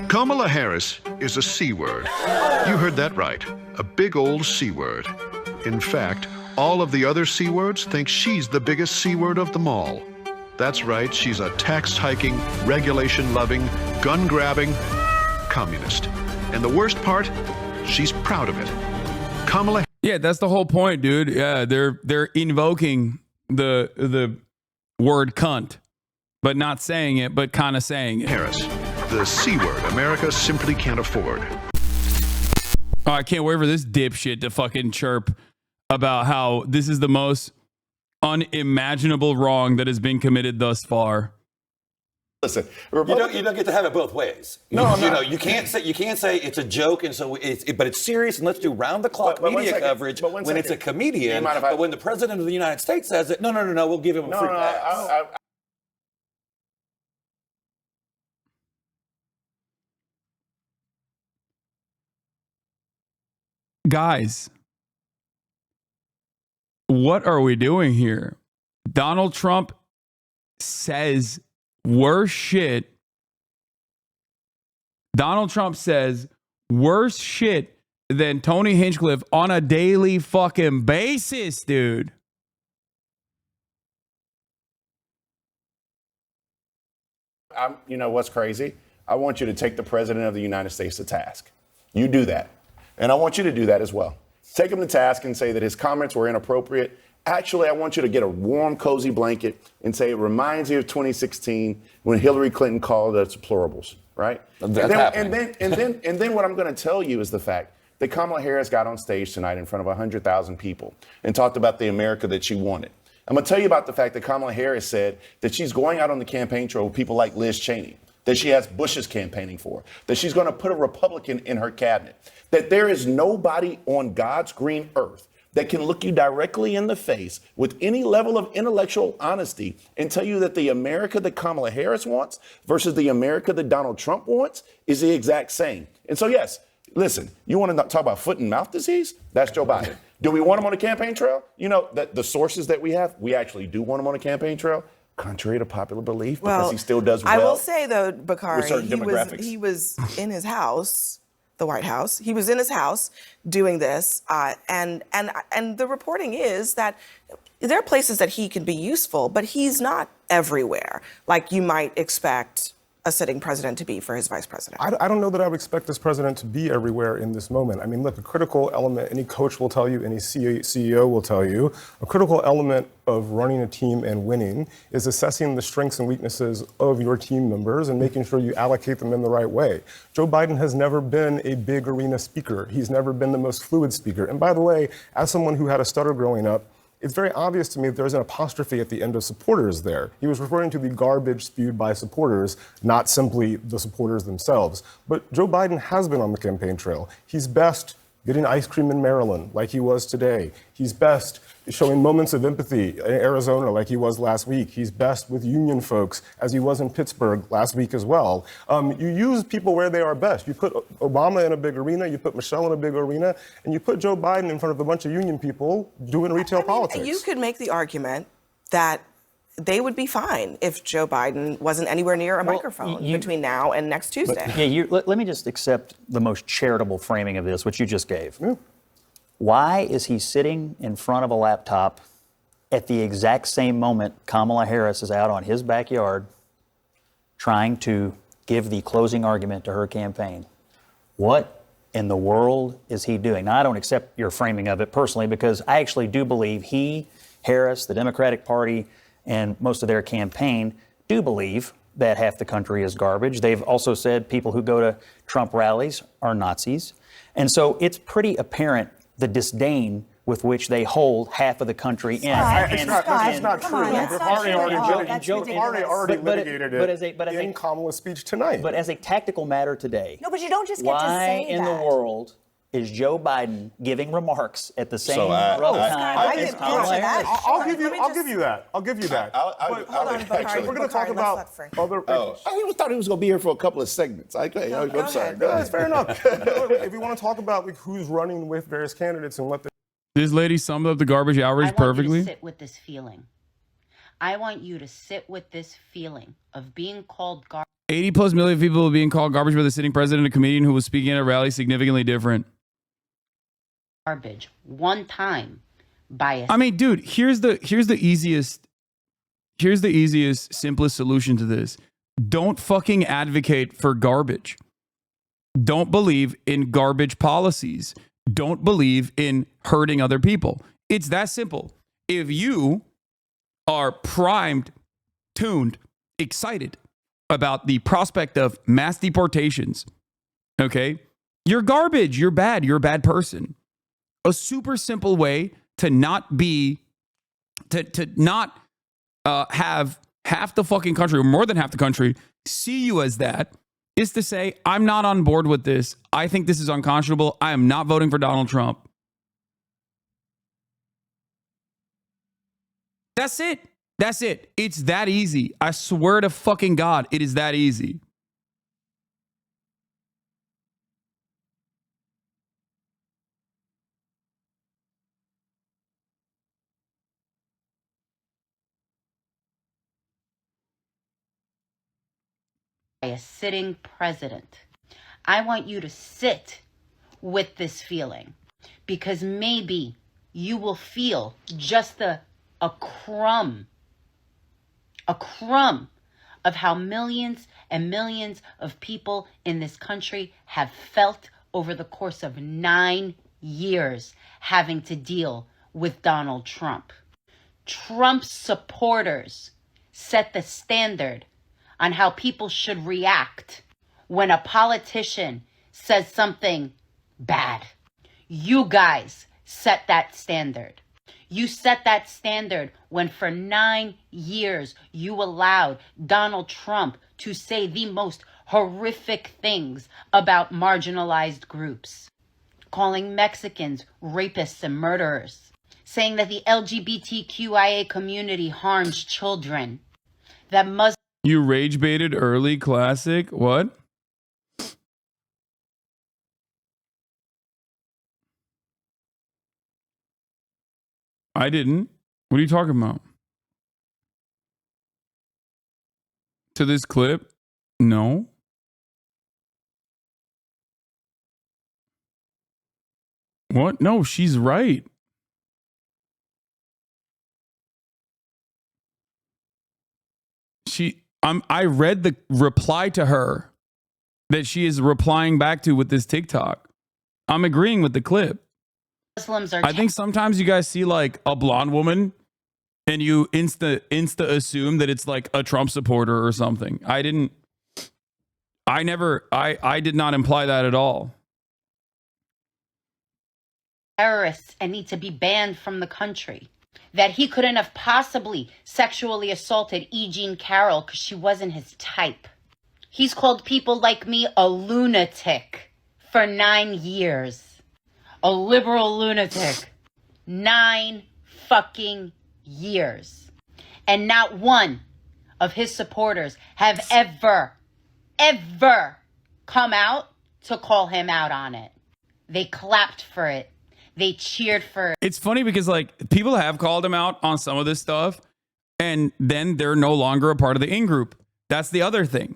Kamala Harris is a C word. You heard that right. A big old C word. In fact, all of the other C words think she's the biggest C word of them all. That's right, she's a tax-hiking, regulation-loving, gun-grabbing communist. And the worst part, she's proud of it. Kamala. Yeah, that's the whole point, dude. Yeah, they're invoking the word cunt, but not saying it, but kind of saying it. Harris, the C word America simply can't afford. Oh, I can't wait for this dipshit to fucking chirp about how this is the most unimaginable wrong that has been committed thus far. Listen, you don't get to have it both ways. No, you can't say it's a joke, and so but it's serious, and let's do round the clock media coverage when it's a comedian. But when the president of the United States says it, no, we'll give him a free pass. Guys, what are we doing here? Donald Trump says worse shit. Donald Trump says worse shit than Tony Hinchcliffe on a daily fucking basis, dude. You know what's crazy? I want you to take the president of the United States to task. You do that. And I want you to do that as well. Take him to task and say that his comments were inappropriate. Actually, I want you to get a warm, cozy blanket and say it reminds you of 2016 when Hillary Clinton called us deplorables, right? And then what I'm going to tell you is the fact that Kamala Harris got on stage tonight in front of 100,000 people and talked about the America that she wanted. I'm going to tell you about the fact that Kamala Harris said that she's going out on the campaign trail with people like Liz Cheney, that she has Bush's campaigning for, that she's going to put a Republican in her cabinet, that there is nobody on God's green earth that can look you directly in the face with any level of intellectual honesty and tell you that the America that Kamala Harris wants versus the America that Donald Trump wants is the exact same. And so, yes, listen, you want to talk about foot and mouth disease? That's Joe Biden. Do we want him on the campaign trail? You know, the sources that we have, we actually do want him on the campaign trail, contrary to popular belief, because he still does well. I will say, though, Bakari, with certain demographics. he was in his house, the White House. He was in his house doing this, and the reporting is that there are places that he can be useful, but he's not everywhere, like you might expect a sitting president to be for his vice president. I don't know that I would expect this president to be everywhere in this moment. I mean, look, a critical element, any coach will tell you, any CEO will tell you, a critical element of running a team and winning is assessing the strengths and weaknesses of your team members and making sure you allocate them in the right way. Joe Biden has never been a big arena speaker. He's never been the most fluid speaker. And by the way, as someone who had a stutter growing up, it's very obvious to me that there's an apostrophe at the end of supporters there. He was referring to the garbage spewed by supporters, not simply the supporters themselves. But Joe Biden has been on the campaign trail. He's best getting ice cream in Maryland like he was today. He's best showing moments of empathy in Arizona like he was last week. He's best with union folks as he was in Pittsburgh last week as well. You use people where they are best. You put Obama in a big arena, you put Michelle in a big arena, and you put Joe Biden in front of a bunch of union people doing retail politics. You could make the argument that they would be fine if Joe Biden wasn't anywhere near a microphone between now and next Tuesday. Let me just accept the most charitable framing of this, which you just gave. Yeah. Why is he sitting in front of a laptop at the exact same moment Kamala Harris is out on his backyard trying to give the closing argument to her campaign? What in the world is he doing? Now, I don't accept your framing of it personally because I actually do believe he, Harris, the Democratic Party, and most of their campaign do believe that half the country is garbage. They've also said people who go to Trump rallies are Nazis. And so it's pretty apparent the disdain with which they hold half of the country in. It's not true. They've already litigated it in Kamala's speech tonight. But as a tactical matter today, no, but you don't just get to say why in the world is Joe Biden giving remarks at the same time as Kamala Harris? I'll give you that. We're going to talk about other. I thought he was going to be here for a couple of segments. I'm sorry. That's fair enough. If you want to talk about who's running with various candidates and what this lady summed up the garbage hours perfectly. I want you to sit with this feeling. I want you to sit with this feeling of being called garbage. 80 plus million people being called garbage by the sitting president, a comedian who was speaking at a rally significantly different. Garbage one time by a I mean, dude, here's the easiest simplest solution to this. Don't fucking advocate for garbage. Don't believe in garbage policies. Don't believe in hurting other people. It's that simple. If you are primed, tuned, excited about the prospect of mass deportations, okay, you're garbage. You're bad. You're a bad person. A super simple way to not be, to not have half the fucking country or more than half the country see you as that is to say, I'm not on board with this. I think this is unconscionable. I am not voting for Donald Trump. That's it. That's it. It's that easy. I swear to fucking God, it is that easy. a sitting president. I want you to sit with this feeling, because maybe you will feel just a crumb of how millions and millions of people in this country have felt over the course of 9 years having to deal with Donald Trump. Trump's supporters set the standard on how people should react when a politician says something bad. You guys set that standard. You set that standard when for 9 years you allowed Donald Trump to say the most horrific things about marginalized groups, calling Mexicans rapists and murderers, saying that the LGBTQIA community harms children, that Muslims... You rage baited early classic? What? I didn't. What are you talking about? To this clip? No. What? No, she's right. I read the reply to her that she is replying back to with this TikTok. I'm agreeing with the clip. Muslims are... I think sometimes you guys see like a blonde woman and you insta assume that it's like a Trump supporter or something. I did not imply that at all. Terrorists and need to be banned from the country. That he couldn't have possibly sexually assaulted E. Jean Carroll because she wasn't his type. He's called people like me a lunatic for 9 years. A liberal lunatic. 9 fucking years. And not one of his supporters have ever come out to call him out on it. They clapped for it. They cheered for it. It's funny because like people have called him out on some of this stuff and then they're no longer a part of the in-group. That's the other thing.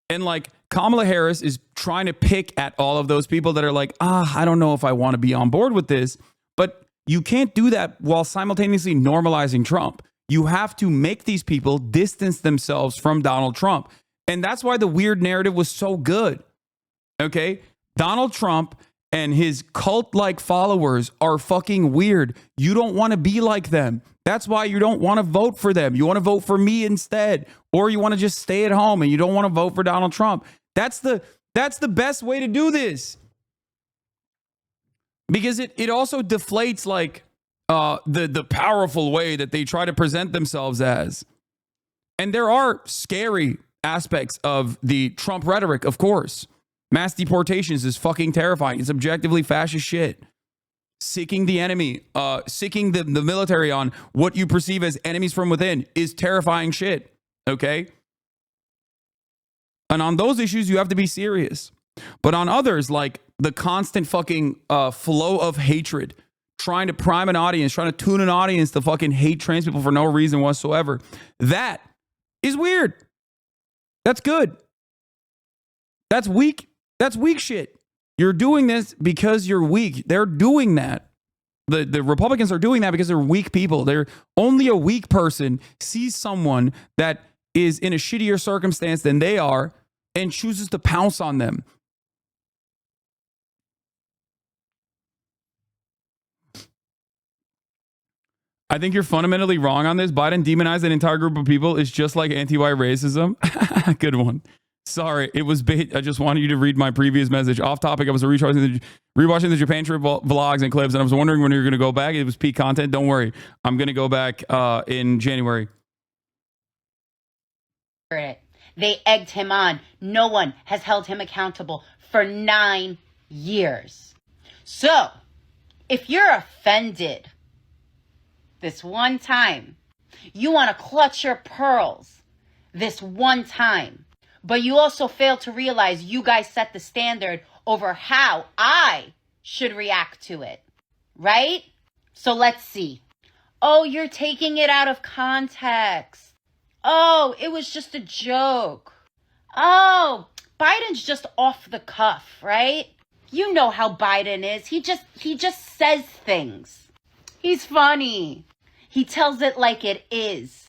And like Kamala Harris is trying to pick at all of those people that are like, I don't know if I want to be on board with this. But you can't do that while simultaneously normalizing Trump. You have to make these people distance themselves from Donald Trump. And that's why the weird narrative was so good. Okay? Donald Trump and his cult-like followers are fucking weird. You don't want to be like them. That's why you don't want to vote for them. You want to vote for me instead. Or you want to just stay at home and you don't want to vote for Donald Trump. That's the best way to do this. Because it also deflates like the powerful way that they try to present themselves as. And there are scary aspects of the Trump rhetoric, of course. Mass deportations is fucking terrifying. It's objectively fascist shit. Seeking the enemy, seeking the military on what you perceive as enemies from within is terrifying shit. Okay? And on those issues, you have to be serious. But on others, like the constant fucking flow of hatred, trying to prime an audience, trying to tune an audience to fucking hate trans people for no reason whatsoever, that is weird. That's good. That's weak. That's weak shit. You're doing this because you're weak. They're doing that. The Republicans are doing that because they're weak people. They're only a weak person sees someone that is in a shittier circumstance than they are and chooses to pounce on them. I think you're fundamentally wrong on this. Biden demonized an entire group of people is just like anti-white racism. Good one. Sorry, it was bait. I just wanted you to read my previous message. Off topic, I was rewatching the Japan trip vlogs and clips, and I was wondering when you were going to go back. It was peak content. Don't worry. I'm going to go back in January. They egged him on. No one has held him accountable for 9 years. So, if you're offended this one time, you want to clutch your pearls this one time, but you also fail to realize you guys set the standard over how I should react to it, right? So let's see. Oh, you're taking it out of context. Oh, it was just a joke. Oh, Biden's just off the cuff, right? You know how Biden is. He just says things. He's funny. He tells it like it is.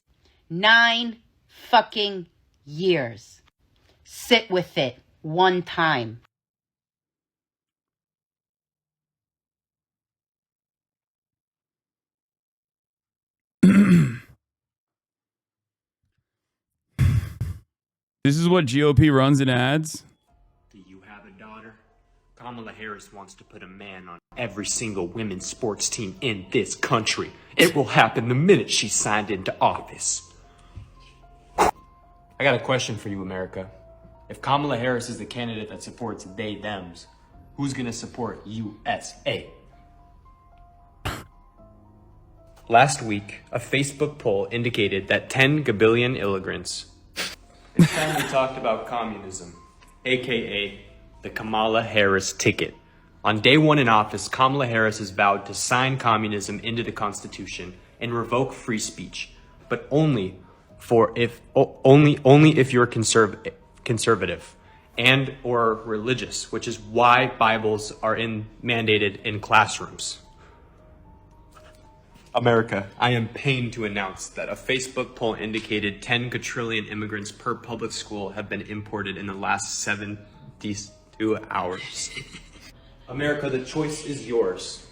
9 fucking years. Sit with it one time. This is what GOP runs in ads. Do you have a daughter? Kamala Harris wants to put a man on every single women's sports team in this country. It will happen the minute she's signed into office. I got a question for you, America. If Kamala Harris is the candidate that supports they, thems, who's gonna support USA? Last week, a Facebook poll indicated that 10 gabillion immigrants. It's time we talked about communism, aka the Kamala Harris ticket. On day 1 in office, Kamala Harris has vowed to sign communism into the Constitution and revoke free speech, but only if you're conservative and or religious, which is why Bibles are mandated in classrooms. America, I am pained to announce that a Facebook poll indicated 10 quadrillion immigrants per public school have been imported in the last 72 hours. America, the choice is yours.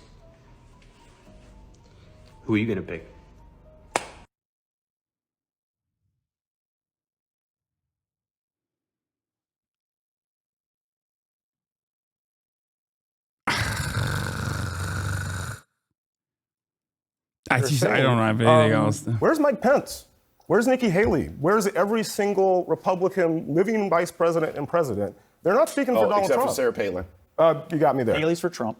Who are you gonna pick? I don't have anything else. Where's Mike Pence? Where's Nikki Haley? Where's every single Republican living vice president and president? They're not speaking for Donald except Trump. for Sarah Palin. You got me there. Haley's for Trump.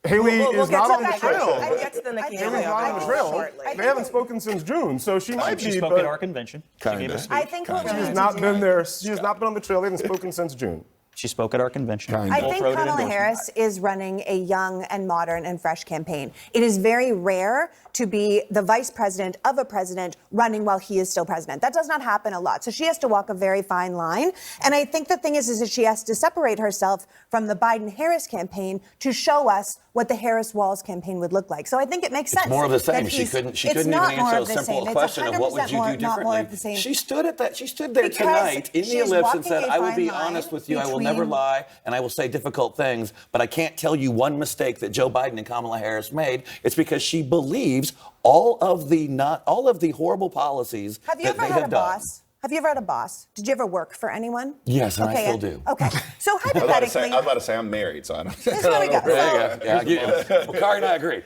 Haley is not on the trail. I'll get to the Nikki Haley Haley's not on the trail. They haven't spoken since June, so she might She be. spoke but at our convention. She gave a speech. I think what we She need has to not do- been there. She has not been on the trail. They haven't spoken since June. She spoke at our convention. I think Kamala Harris is running a young and modern and fresh campaign. It is very rare to be the vice president of a president running while he is still president. That does not happen a lot. So she has to walk a very fine line. And I think the thing is that she has to separate herself from the Biden-Harris campaign to show us what the Harris-Walz campaign would look like. So I think it makes sense. It's more of the same. that She he's- couldn't it's even not more answer of a the simple same. It's question of what would 100% you do not more differently. of the same. She stood at that. She stood there Because tonight in the she's ellipse and walking said, a "I will fine be line honest with you. I will between- never lie, and I will say difficult things. But I can't tell you one mistake that Joe Biden and Kamala Harris made. It's because she believes all of the horrible policies Have you that ever they had a have done." boss? Have you ever had a boss? Did you ever work for anyone? Yes, and I still do. Okay. So I was hypothetically, about to say I'm married, so I don't. here's where we go. Yeah. Well, Kari and I agree.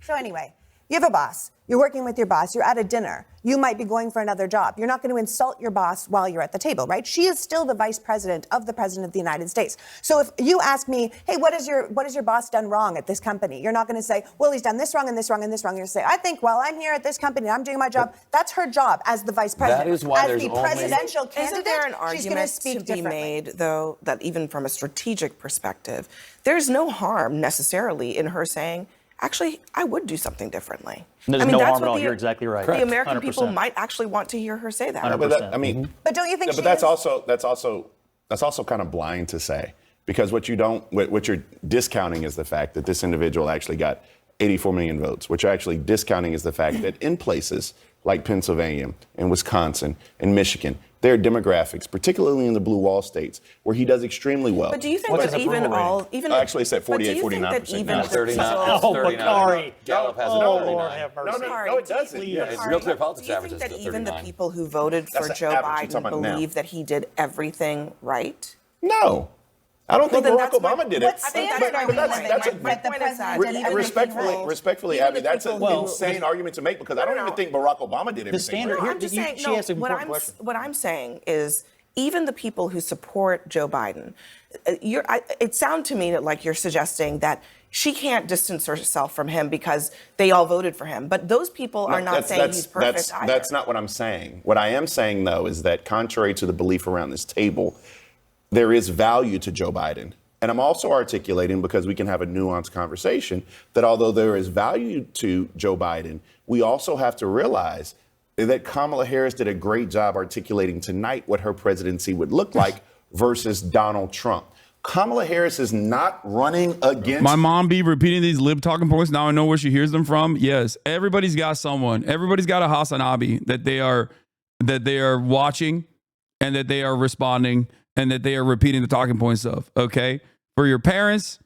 So anyway, you have a boss. You're working with your boss. You're at a dinner. You might be going for another job. You're not going to insult your boss while you're at the table, right? She is still the vice president of the president of the United States. So if you ask me, hey, what has your boss done wrong at this company? You're not going to say, well, he's done this wrong and this wrong and this wrong. You're going to say, I think while I'm here at this company, I'm doing my job. That's her job as the vice president. That is why as there's the only- presidential candidate, Isn't there an she's going to argument speak to be differently. made, though, that even from a strategic perspective, there's no harm necessarily in her saying, actually, I would do something differently. There's no harm at all. You're exactly right. The American 100%. people might actually want to hear her say that. But that, I mean, But don't you think but that's also That's also kind of blind to say, because what you're discounting is the fact that this individual actually got 84 million votes. What you're actually discounting is the fact that in places like Pennsylvania and Wisconsin and Michigan, there are demographics, particularly in the blue wall states, where he does extremely well. But do you think that actually it's at 48, 49%. 39. Oh, Bakari. Gallup has it Oh, at 39. Lord have mercy. No, it doesn't. It's Real Clear Politics do you averages think that at even the 39. people who voted for That's Joe the average. You're talking Biden about now. believe that he did everything right? No. I don't think then Barack that's my- Obama did it. What standard are we living that's a with? That the president did everything respectfully, Even Abby, the that's an people who- insane argument to make, because I don't even think Barack Obama did everything standard right. here- I'm just you- saying, she asked an what important question. what I'm saying is, even the people who support Joe Biden, it sounds to me that like you're suggesting that she can't distance herself from him because they all voted for him. But those people are not saying he's perfect either. That's not what I'm saying. What I am saying, though, is that contrary to the belief around this table, there is value to Joe Biden. And I'm also articulating, because we can have a nuanced conversation, that although there is value to Joe Biden, we also have to realize that Kamala Harris did a great job articulating tonight what her presidency would look like versus Donald Trump. Kamala Harris is not running against... My mom be repeating these lib talking points. Now I know where she hears them from. Yes, everybody's got someone. Everybody's got a HasanAbi that they are watching, and that they are responding, and that they are repeating the talking points of. Okay, for your parents,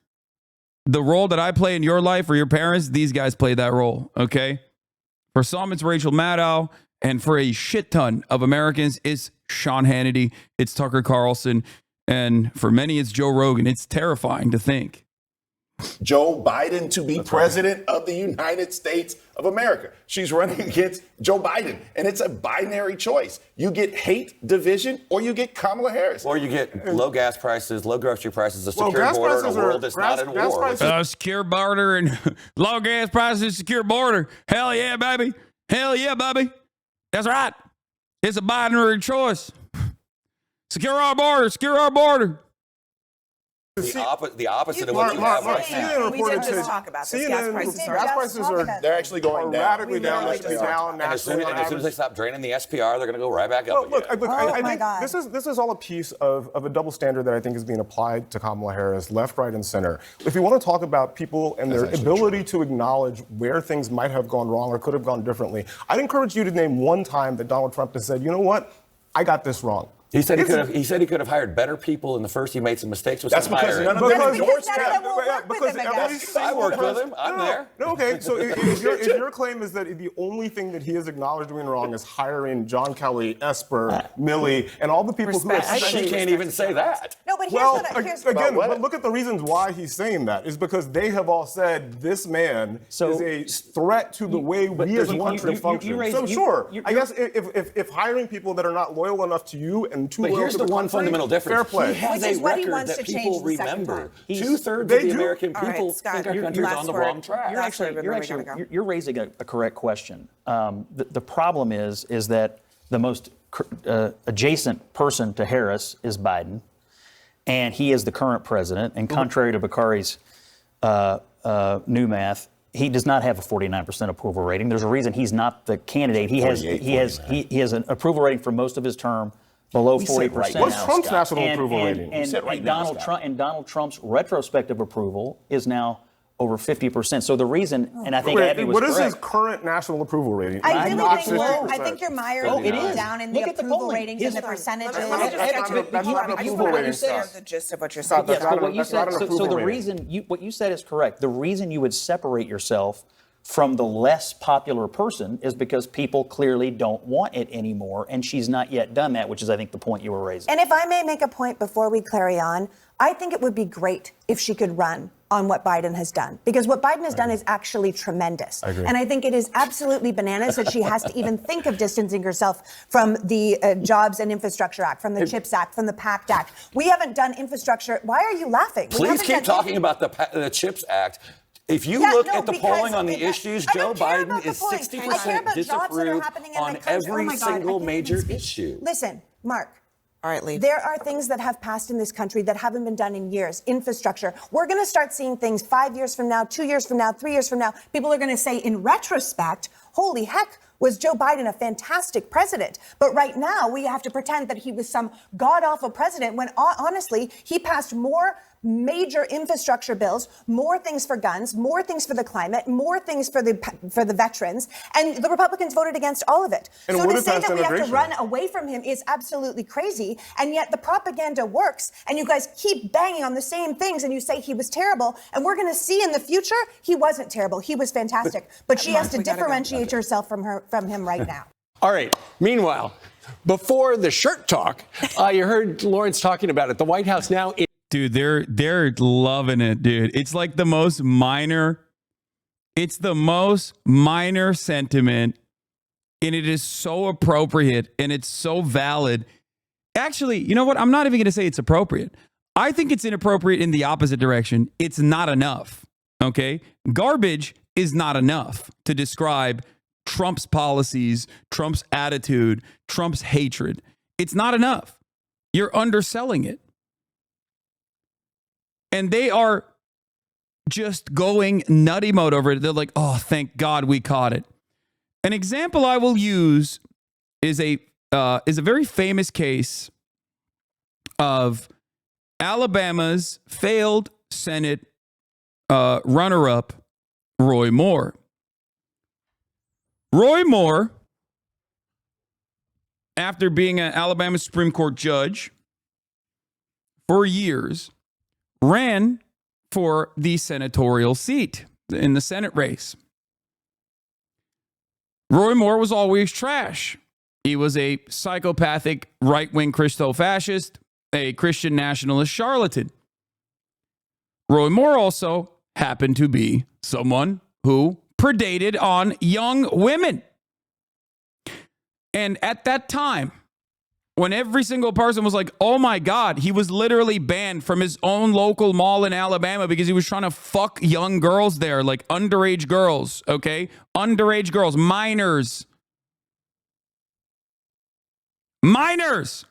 the role that I play in your life, for your parents, these guys play that role. Okay, for some it's Rachel Maddow, and for a shit ton of Americans, it's Sean Hannity, it's Tucker Carlson. And for many, it's Joe Rogan. It's terrifying to think. Joe Biden to be president of the United States of America. She's running against Joe Biden, and it's a binary choice. You get hate division, or you get Kamala Harris. Or you get low gas prices, low grocery prices, a secure border in a world that's not in war. Secure border and low gas prices, secure border. Hell yeah, baby. Hell yeah, baby. That's right. It's a binary choice. Secure our border. Secure our border. The opposite of what you have right now. We did just talk about this. Gas prices they're actually going down. Radically down. And as soon as they stop draining the SPR, they're going to go right back up again. Oh I my think God. this is all a piece of a double standard that I think is being applied to Kamala Harris, left, right, and center. If you want to talk about people and their ability to acknowledge where things might have gone wrong or could have gone differently, I'd encourage you to name one time that Donald Trump has said, you know what, I got this wrong. He said he could have hired better people in the first. He made some mistakes with That's some because hiring. none of them Because endorsed none of him. them will work with him, I guess. I worked with him. I'm there. No, okay. So if your claim is that the only thing that he has acknowledged doing wrong is hiring John Kelly, Esper, Milley, and all the people who are She can't even say that. No, but here's Well, here's again, but look at the reasons why he's saying that is because they have all said this man is a threat to the way we as a country function. I guess if hiring people that are not loyal enough to you and too loyal to the country, fundamental difference. Fair play. He has Which is a what he record wants that to people change the second remember. time. 2/3 of They the do. American All right, people Scott, think our your country's last on the word. wrong track. You're raising a correct question. The problem is that the most adjacent person to Harris is Biden, and he is the current president. And contrary to Bakari's new math, he does not have a 49% approval rating. There's a reason he's not the candidate. He has an approval rating for most of his term below 40%. What's Trump's national approval rating? And Donald Trump's retrospective approval is now over 50%. So the reason, and I think Abby was correct. What is his current national approval rating? I Not think you're mired it is. down in Look the at the approval polling. ratings and the percentages. That's not an approval rating, Scott. the gist of what you're saying. Yes, but what you That's not said. an So approval the rating. reason what you said is correct. The reason you would separate yourself from the less popular person is because people clearly don't want it anymore, and she's not yet done that, which is, I think, the point you were raising. And if I may make a point before we carry on, I think it would be great if she could run on what Biden has done, because what Biden has done is actually tremendous. And I think it is absolutely bananas that she has to even think of distancing herself from the Jobs and Infrastructure Act, from the CHIPS Act, from the PACT Act. We haven't done infrastructure. Why are you laughing? Please keep talking about the CHIPS Act. If you look at the polling on the issues, Joe Biden is 60% disapproved on every single major issue. Listen, Mark. All right, Lee. There are things that have passed in this country that haven't been done in years. Infrastructure. We're going to start seeing things 5 years from now, 2 years from now, 3 years from now. People are going to say, in retrospect, holy heck, Was Joe Biden a fantastic president? But right now, we have to pretend that he was some god-awful president when honestly, he passed more major infrastructure bills, more things for guns, more things for the climate, more things for the veterans, and the Republicans voted against all of it. And so to say that we have to run away from him is absolutely crazy, and yet the propaganda works, and you guys keep banging on the same things, and you say he was terrible, and we're going to see in the future he wasn't terrible, he was fantastic. But she has to differentiate herself from him right now. All right. Meanwhile, before the shirt talk, you heard Lawrence talking about it. The White House now. Dude, they're loving it, dude. It's like the most minor. It's the most minor sentiment, and it is so appropriate, and it's so valid. Actually, you know what? I'm not even going to say it's appropriate. I think it's inappropriate in the opposite direction. It's not enough. Okay? Garbage is not enough to describe Trump's policies, Trump's attitude, Trump's hatred. It's not enough. You're underselling it. And they are just going nutty mode over it. They're like, oh, thank God we caught it. An example I will use is a very famous case of Alabama's failed Senate runner-up, Roy Moore. Roy Moore, after being an Alabama Supreme Court judge for years, ran for the senatorial seat in the Senate race. Roy Moore was always trash. He was a psychopathic right-wing Christo-fascist, a Christian nationalist charlatan. Roy Moore also happened to be someone who predated on young women. And at that time, when every single person was like, oh my God, he was literally banned from his own local mall in Alabama because he was trying to fuck young girls there, like underage girls, okay? Underage girls, minors. Minors!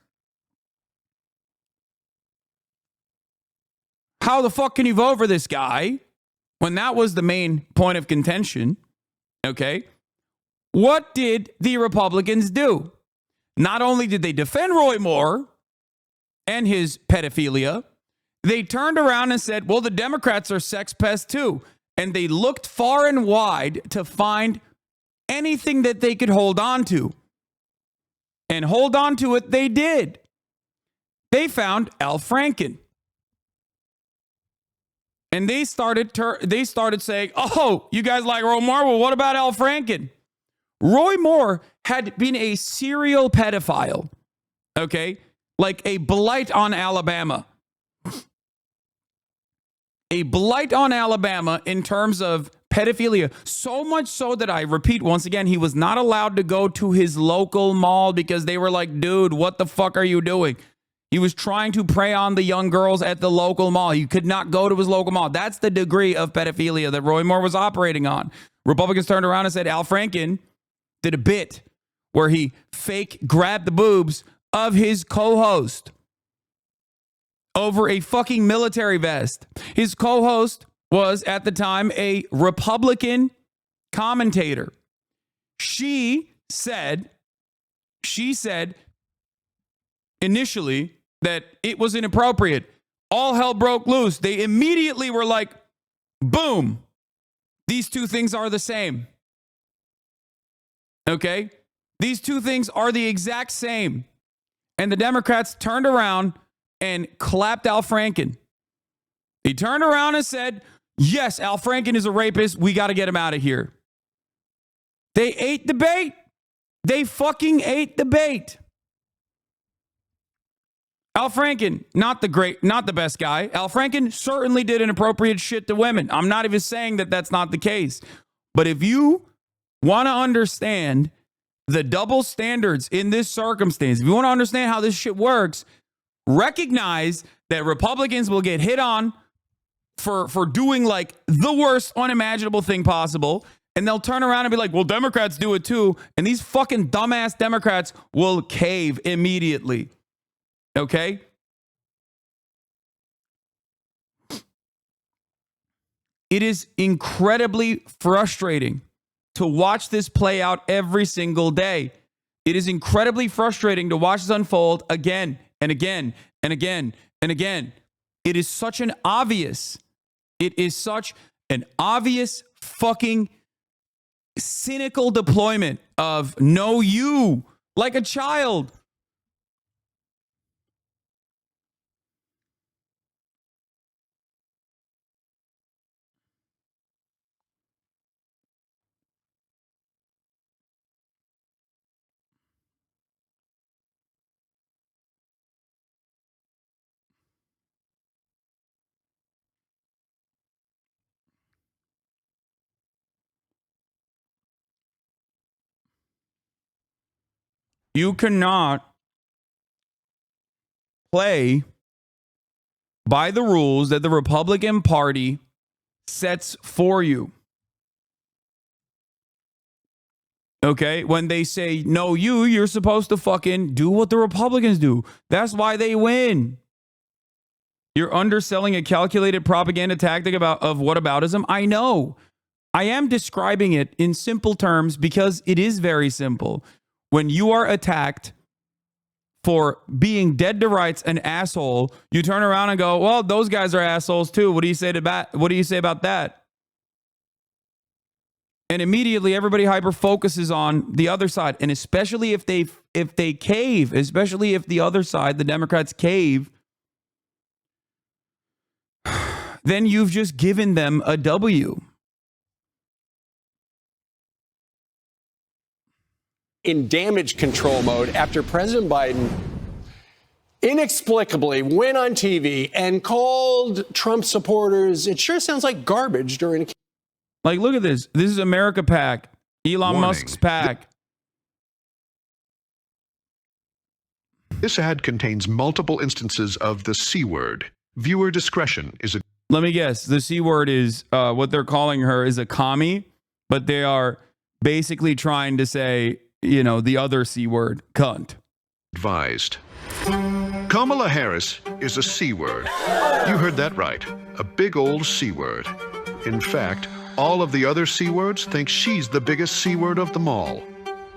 How the fuck can you vote for this guy when that was the main point of contention, okay? What did the Republicans do? Not only did they defend Roy Moore and his pedophilia, they turned around and said, well, the Democrats are sex pests too. And they looked far and wide to find anything that they could hold on to. And hold on to it they did. They found Al Franken. And they started saying, oh, you guys like Roy Moore? Well, what about Al Franken? Roy Moore had been a serial pedophile, okay? Like a blight on Alabama. A blight on Alabama in terms of pedophilia. So much so that I repeat once again, he was not allowed to go to his local mall because they were like, dude, what the fuck are you doing? He was trying to prey on the young girls at the local mall. He could not go to his local mall. That's the degree of pedophilia that Roy Moore was operating on. Republicans turned around and said Al Franken did a bit where he fake grabbed the boobs of his co-host over a fucking military vest. His co-host was at the time a Republican commentator. She said initially that it was inappropriate. All hell broke loose. They immediately were like, boom, these two things are the same. Okay? These two things are the exact same. And the Democrats turned around and clapped Al Franken. He turned around and said, yes, Al Franken is a rapist. We got to get him out of here. They ate the bait. They fucking ate the bait. Al Franken, not the best guy. Al Franken certainly did inappropriate shit to women. I'm not even saying that that's not the case. But if you want to understand the double standards in this circumstance, if you want to understand how this shit works, recognize that Republicans will get hit on for doing like the worst unimaginable thing possible. And they'll turn around and be like, well, Democrats do it too. And these fucking dumbass Democrats will cave immediately. Okay? It is incredibly frustrating to watch this play out every single day. It is incredibly frustrating to watch this unfold again and again and again and again. It is such an obvious fucking cynical deployment of know you like a child. You cannot play by the rules that the Republican Party sets for you. Okay? When they say, no, you're supposed to fucking do what the Republicans do. That's why they win. You're underselling a calculated propaganda tactic of whataboutism. I know. I am describing it in simple terms because it is very simple. When you are attacked for being dead to rights, an asshole, you turn around and go, well, those guys are assholes too. What do you say about that? And immediately everybody hyper focuses on the other side. And especially if they cave, especially if the other side, the Democrats cave, then you've just given them a W. In damage control mode after President Biden inexplicably went on TV and called Trump supporters, it sure sounds like garbage during a... Like, look at this. This is America PAC. Elon Musk's PAC. This ad contains multiple instances of the C word. Viewer discretion is a... Let me guess. The C word is, what they're calling her is a commie, but they are basically trying to say, you know, the other C word, cunt. Advised. Kamala Harris is a C word. You heard that right. A big old C word. In fact, all of the other C words think she's the biggest C word of them all.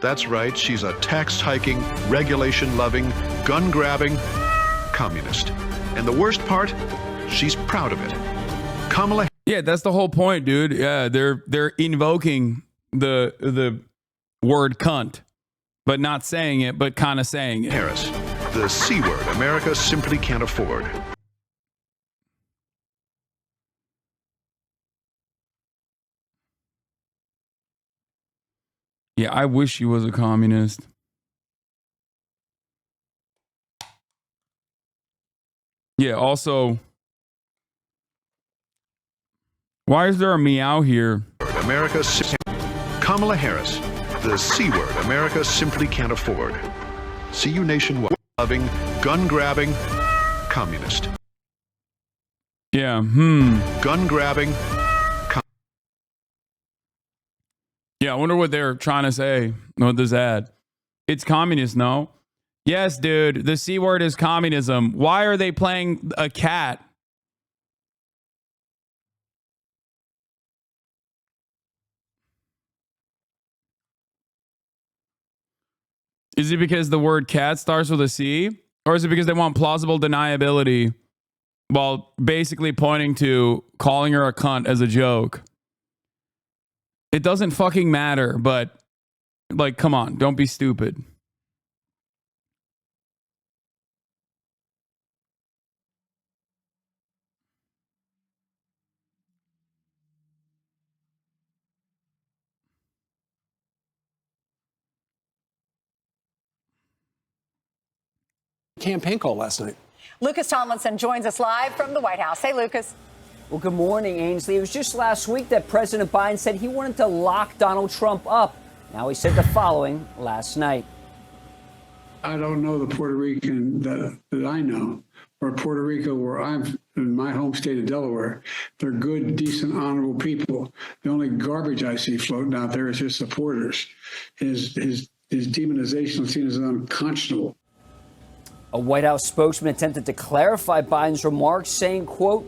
That's right, she's a tax-hiking, regulation-loving, gun-grabbing communist. And the worst part, she's proud of it. Kamala... Yeah, that's the whole point, dude. Yeah, they're invoking the word cunt, but not saying it, but kind of saying it. Harris, the C word America simply can't afford. Yeah, I wish he was a communist. Yeah, also, why is there a meow here? America, Kamala Harris, the C word America simply can't afford. See you nationwide. Loving, gun-grabbing, communist. Yeah, Gun-grabbing, yeah, I wonder what they're trying to say with this ad. It's communist, no? Yes, dude, the C word is communism. Why are they playing a cat? Is it because the word cat starts with a C? Or is it because they want plausible deniability while basically pointing to calling her a cunt as a joke? It doesn't fucking matter, but like, come on, don't be stupid. campaign call last night. Lucas Tomlinson joins us live from the White House. Hey, Lucas. Well, good morning, Ainsley. It was just last week that President Biden said he wanted to lock Donald Trump up. Now he said the following last night. I don't know the Puerto Rican that I know, or Puerto Rico where I'm in my home state of Delaware. They're good, decent, honorable people. The only garbage I see floating out there is his supporters. His demonization is seen as unconscionable. A White House spokesman attempted to clarify Biden's remarks, saying, quote,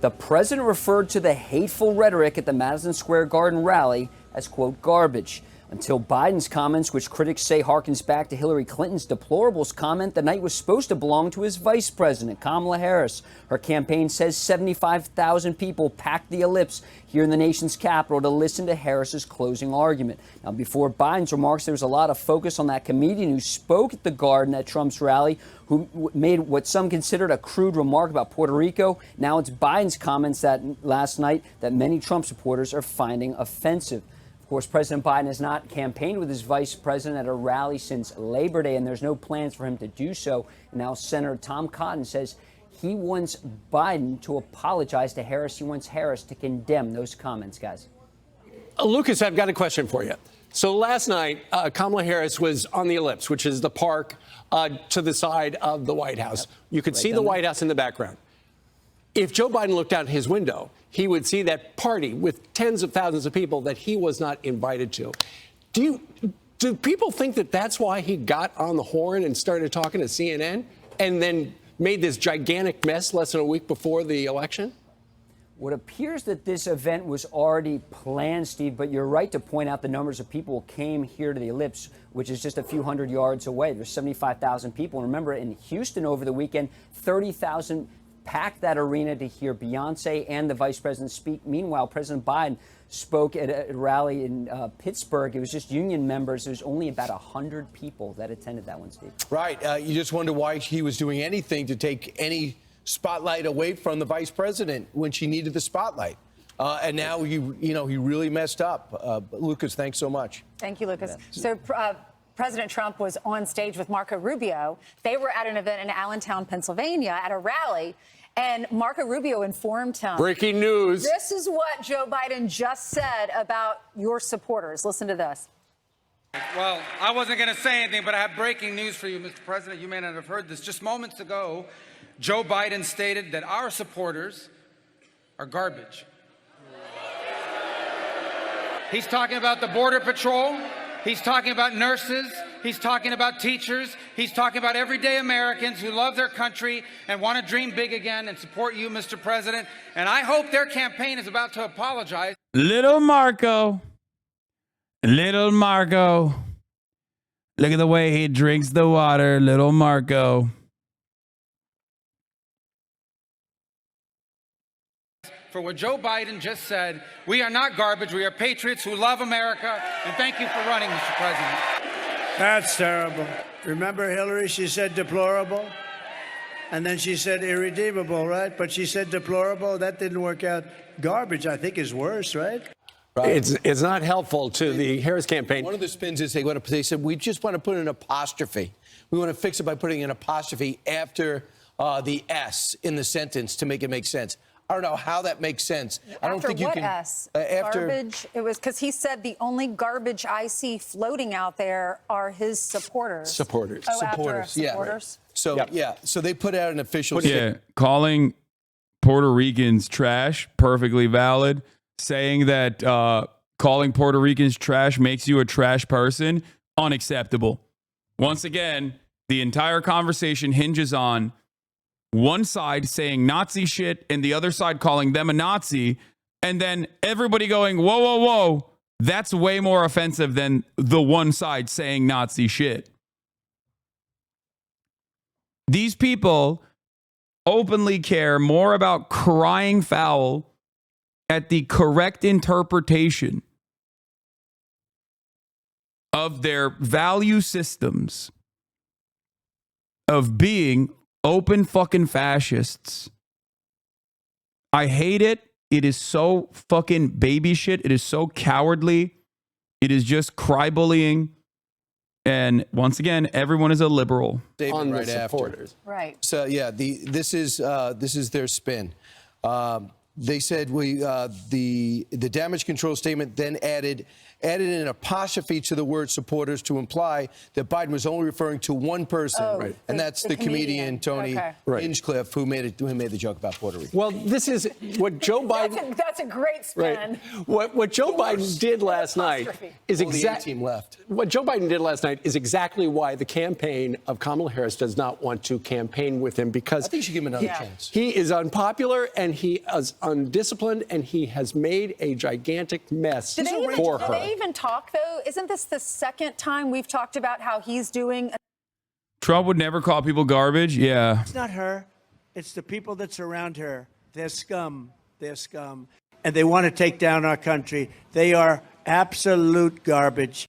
the president referred to the hateful rhetoric at the Madison Square Garden rally as, quote, garbage. Until Biden's comments, which critics say harkens back to Hillary Clinton's deplorables comment, the night was supposed to belong to his vice president, Kamala Harris. Her campaign says 75,000 people packed the ellipse here in the nation's capital to listen to Harris's closing argument. Now, before Biden's remarks, there was a lot of focus on that comedian who spoke at the Garden at Trump's rally, who made what some considered a crude remark about Puerto Rico. Now it's Biden's comments that last night that many Trump supporters are finding offensive. Of course, President Biden has not campaigned with his vice president at a rally since Labor Day, and there's no plans for him to do so. And now Senator Tom Cotton says he wants Biden to apologize to Harris. He wants Harris to condemn those comments, guys. Lucas, I've got a question for you. So last night, Kamala Harris was on the ellipse, which is the park to the side of the White House. Yep. You could see the White House in the background. If Joe Biden looked out his window, he would see that party with tens of thousands of people that he was not invited to. Do people think that that's why he got on the horn and started talking to CNN and then made this gigantic mess less than a week before the election? What appears that this event was already planned, Steve, but you're right to point out the numbers of people who came here to the ellipse, which is just a few hundred yards away. There's 75,000 people. And remember, in Houston over the weekend, 30,000 packed that arena to hear Beyonce and the vice president speak. Meanwhile, President Biden spoke at a rally in Pittsburgh. It was just union members. There was only about 100 people that attended that one, Steve. Right. You just wonder why he was doing anything to take any spotlight away from the vice president when she needed the spotlight. And now, he really messed up. Lucas, thanks so much. Thank you, Lucas. So President Trump was on stage with Marco Rubio. They were at an event in Allentown, Pennsylvania, at a rally. And Marco Rubio informed him. Breaking news. This is what Joe Biden just said about your supporters. Listen to this. Well, I wasn't going to say anything, but I have breaking news for you, Mr. President. You may not have heard this. Just moments ago, Joe Biden stated that our supporters are garbage. He's talking about the Border Patrol. He's talking about nurses. He's talking about teachers. He's talking about everyday Americans who love their country and want to dream big again and support you, Mr. President. And I hope their campaign is about to apologize. Little Marco. Little Marco. Look at the way he drinks the water, little Marco. For what Joe Biden just said, we are not garbage. We are patriots who love America. And thank you for running, Mr. President. That's terrible. Remember Hillary? She said deplorable. And then she said irredeemable, right? But she said deplorable. That didn't work out. Garbage, I think, is worse, right? It's not helpful to the Harris campaign. One of the spins is they said, we just want to put an apostrophe. We want to fix it by putting an apostrophe after the S in the sentence to make it make sense. I don't know how that makes sense. I don't think you can. S? After garbage. It was because he said the only garbage I see floating out there are his supporters. Supporters. Oh, supporters. Yeah. Supporters. So so they put out an official. Calling Puerto Ricans trash, perfectly valid. Saying that calling Puerto Ricans trash makes you a trash person, unacceptable. Once again, the entire conversation hinges on one side saying Nazi shit and the other side calling them a Nazi, and then everybody going, whoa, whoa, whoa, that's way more offensive than the one side saying Nazi shit. These people openly care more about crying foul at the correct interpretation of their value systems of being open fucking fascists. I hate it. It is so fucking baby shit. It is so cowardly. It is just cry bullying. And once again, everyone is a liberal. On right the supporters. After. Right. So this is their spin. They said the damage control statement then added an apostrophe to the word supporters to imply that Biden was only referring to one person, and that's the comedian Tony Hinchcliffe, who made the joke about Puerto Rico. Well, this is what Joe Biden. That's a great spin. Right. What Joe Biden did last night is exactly team left. What Joe Biden did last night is exactly why the campaign of Kamala Harris does not want to campaign with him, because I think she should give him another chance. He is unpopular and he is undisciplined and he has made a gigantic mess for her. they even talk, though? Isn't this the second time we've talked about how he's doing? Trump would never call people garbage. Yeah. It's not her. It's the people that surround her. They're scum. They're scum. And they want to take down our country. They are absolute garbage.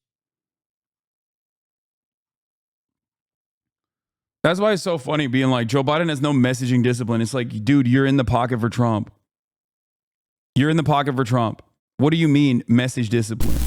That's why it's so funny being like, Joe Biden has no messaging discipline. It's like, dude, you're in the pocket for Trump. You're in the pocket for Trump. What do you mean message discipline?